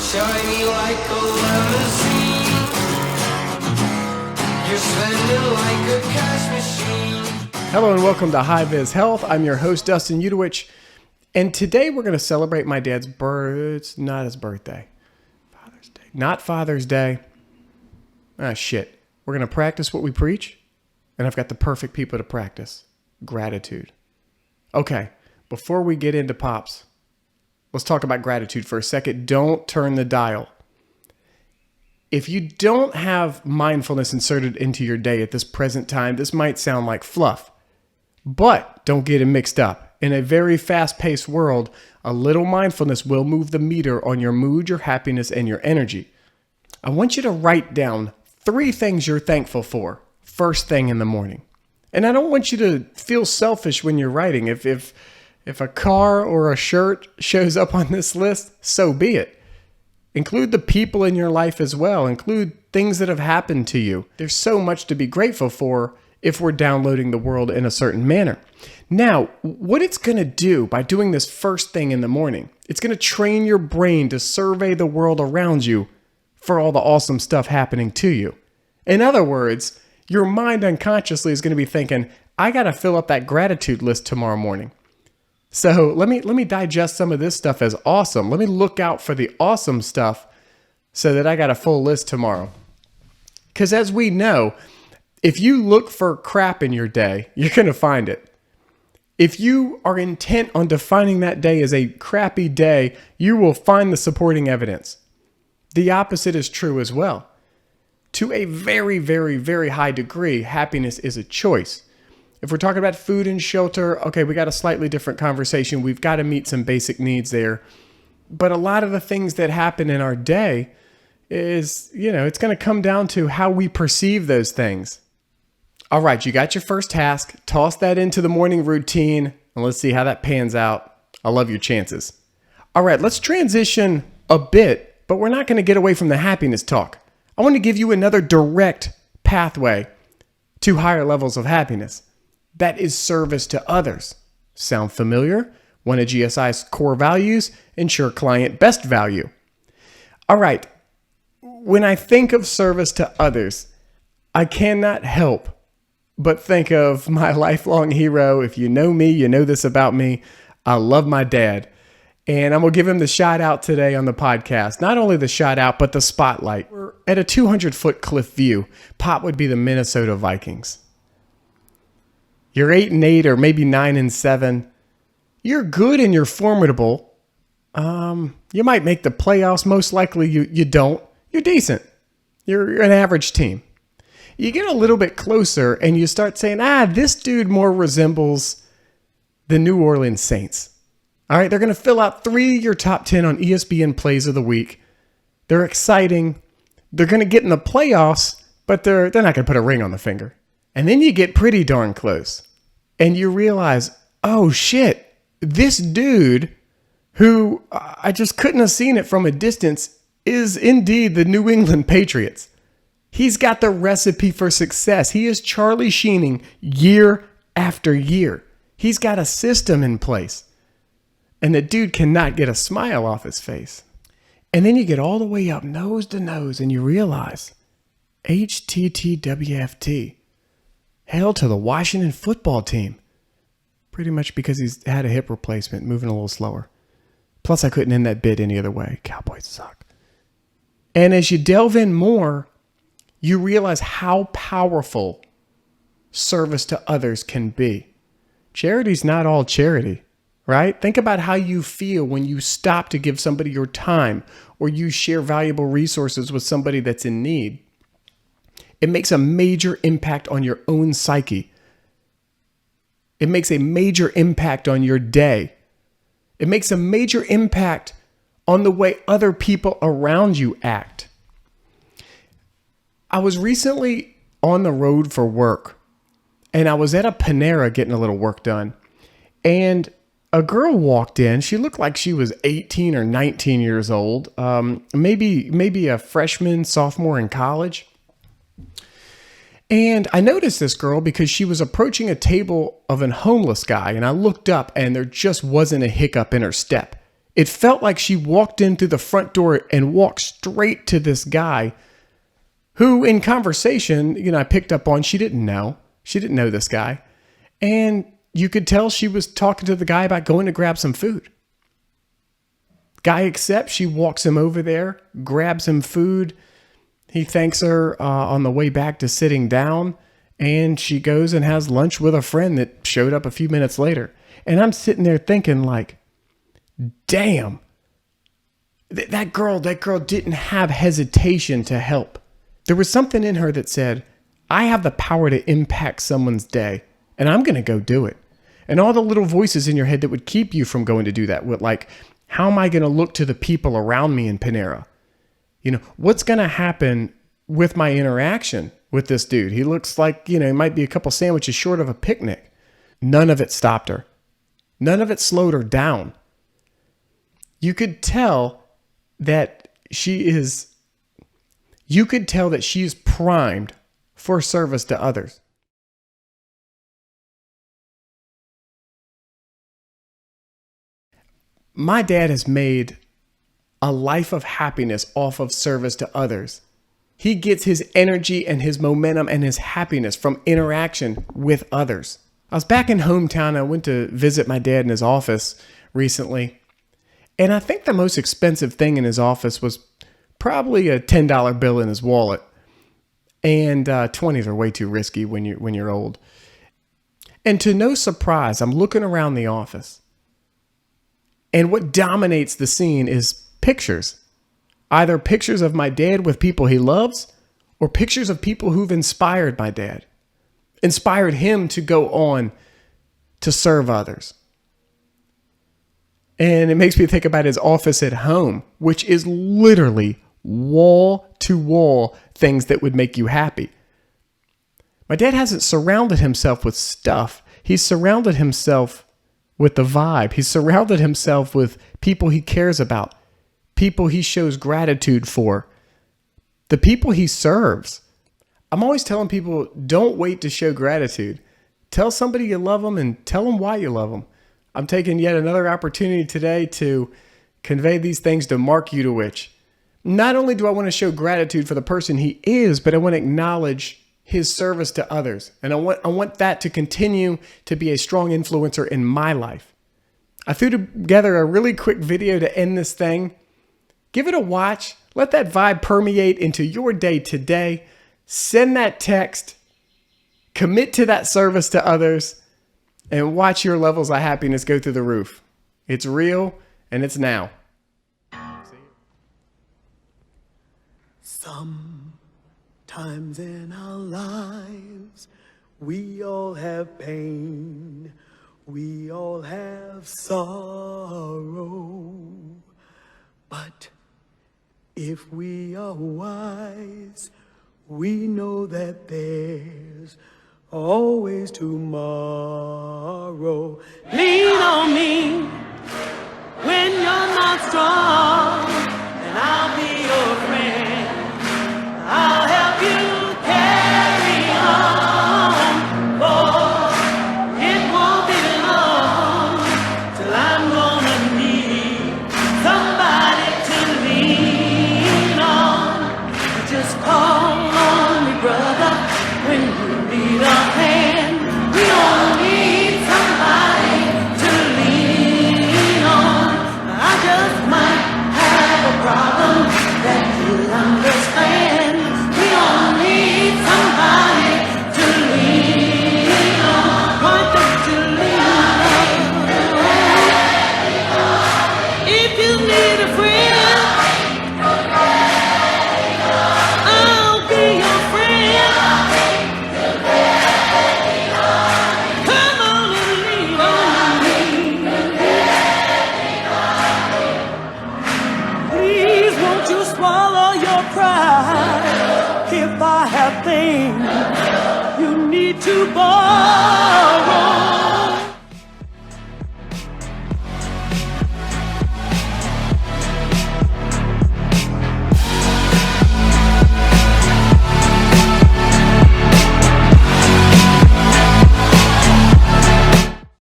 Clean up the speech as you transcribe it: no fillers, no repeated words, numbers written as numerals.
shiny like a limousine. You're spending like a cash machine. Hello and welcome to High Viz Health. I'm your host, Dustin Udowich, and today we're going to celebrate my dad's birthday. It's not his birthday. Father's Day. Not Father's Day. Ah, shit. We're going to practice what we preach, and I've got the perfect people to practice. Gratitude. Okay, before we get into Pops, let's talk about gratitude for a second. Don't turn the dial. If you don't have mindfulness inserted into your day at this present time, this might sound like fluff. But don't get it mixed up. In a very fast-paced world, a little mindfulness will move the meter on your mood, your happiness, and your energy. I want you to write down 3 things you're thankful for first thing in the morning. And I don't want you to feel selfish when you're writing. If a car or a shirt shows up on this list, so be it. Include the people in your life as well. Include things that have happened to you. There's so much to be grateful for if we're downloading the world in a certain manner. Now, what it's going to do by doing this first thing in the morning, it's going to train your brain to survey the world around you for all the awesome stuff happening to you. In other words, your mind unconsciously is going to be thinking, I got to fill up that gratitude list tomorrow morning. So let me digest some of this stuff as awesome. Let me look out for the awesome stuff so that I got a full list tomorrow. Because as we know, if you look for crap in your day, you're going to find it. If you are intent on defining that day as a crappy day, you will find the supporting evidence. The opposite is true as well. To a very, very, very high degree, happiness is a choice. If we're talking about food and shelter, okay, we got a slightly different conversation. We've got to meet some basic needs there. But a lot of the things that happen in our day is, it's going to come down to how we perceive those things. All right, you got your first task. Toss that into the morning routine, and let's see how that pans out. I love your chances. All right, let's transition a bit, but we're not going to get away from the happiness talk. I want to give you another direct pathway to higher levels of happiness. That is service to others. Sound familiar? One of GSI's core values, ensure client best value. All right, when I think of service to others, I cannot help but think of my lifelong hero. If you know me, you know this about me. I love my dad. And I'm going to give him the shout out today on the podcast. Not only the shout out, but the spotlight. We're at a 200-foot cliff view. Pop would be the Minnesota Vikings. You're 8-8 or maybe 9-7. You're good and you're formidable. You might make the playoffs. Most likely you don't. You're decent. You're an average team. You get a little bit closer and you start saying, this dude more resembles the New Orleans Saints. All right, they're going to fill out 3 of your top 10 on ESPN Plays of the Week. They're exciting. They're going to get in the playoffs, but they're not going to put a ring on the finger. And then you get pretty darn close. And you realize, oh shit, this dude who I just couldn't have seen it from a distance is indeed the New England Patriots. He's got the recipe for success. He is Charlie Sheening year after year. He's got a system in place. And the dude cannot get a smile off his face. And then you get all the way up nose to nose and you realize, HTTWFT. Hail to the Washington football team. Pretty much because he's had a hip replacement, moving a little slower. Plus, I couldn't end that bit any other way. Cowboys suck. And as you delve in more, you realize how powerful service to others can be. Charity's not all charity, right? Think about how you feel when you stop to give somebody your time or you share valuable resources with somebody that's in need. It makes a major impact on your own psyche. It makes a major impact on your day. It makes a major impact on the way other people around you act. I was recently on the road for work, and I was at a Panera getting a little work done, and a girl walked in. She looked like she was 18 or 19 years old, maybe a freshman, sophomore in college. And I noticed this girl because she was approaching a table of a homeless guy, and I looked up and there just wasn't a hiccup in her step. It felt like she walked in through the front door and walked straight to this guy who, in conversation, I picked up on, she didn't know. She didn't know this guy. And you could tell she was talking to the guy about going to grab some food. Guy accepts. She walks him over there, grabs him food. He thanks her on the way back to sitting down. And she goes and has lunch with a friend that showed up a few minutes later. And I'm sitting there thinking like, damn, that girl didn't have hesitation to help. There was something in her that said, I have the power to impact someone's day, and I'm going to go do it. And all the little voices in your head that would keep you from going to do that, with like, how am I going to look to the people around me in Panera? What's going to happen with my interaction with this dude? He looks like, he might be a couple sandwiches short of a picnic. None of it stopped her. None of it slowed her down. You could tell that she's primed for service to others. My dad has made a life of happiness off of service to others. He gets his energy and his momentum and his happiness from interaction with others. I was back in hometown. I went to visit my dad in his office recently. And I think the most expensive thing in his office was probably a $10 bill in his wallet. And 20s are way too risky when you're old. And to no surprise, I'm looking around the office. And what dominates the scene is pictures. Either pictures of my dad with people he loves, or pictures of people who've inspired my dad. Inspired him to go on to serve others. And it makes me think about his office at home, which is literally wall to wall things that would make you happy. My dad hasn't surrounded himself with stuff. He's surrounded himself with the vibe. He's surrounded himself with people he cares about, people he shows gratitude for, the people he serves. I'm always telling people, don't wait to show gratitude. Tell somebody you love them and tell them why you love them. I'm taking yet another opportunity today to convey these things to Mark Udowich. Not only do I want to show gratitude for the person he is, but I want to acknowledge his service to others. And I want that to continue to be a strong influencer in my life. I threw together a really quick video to end this thing. Give it a watch. Let that vibe permeate into your day today. Send that text. Commit to that service to others. And watch your levels of happiness go through the roof. It's real and it's now. Sometimes in our lives, we all have pain. We all have sorrow. But if we are wise, we know that there's always tomorrow. Lean on me when you're not strong, and I'll be your friend. I'll help you carry on, for it won't be long till I'm gonna need somebody to lean on. Just call on me, brother, when you need a hand. We all need somebody to lean on. I just might have a problem that you'll understand. We all need somebody to lean on. Why don't you lean on? If you need a friend, I'll be your friend. Come on and lean on me. Please won't you swallow your pride? If I have things you need to borrow.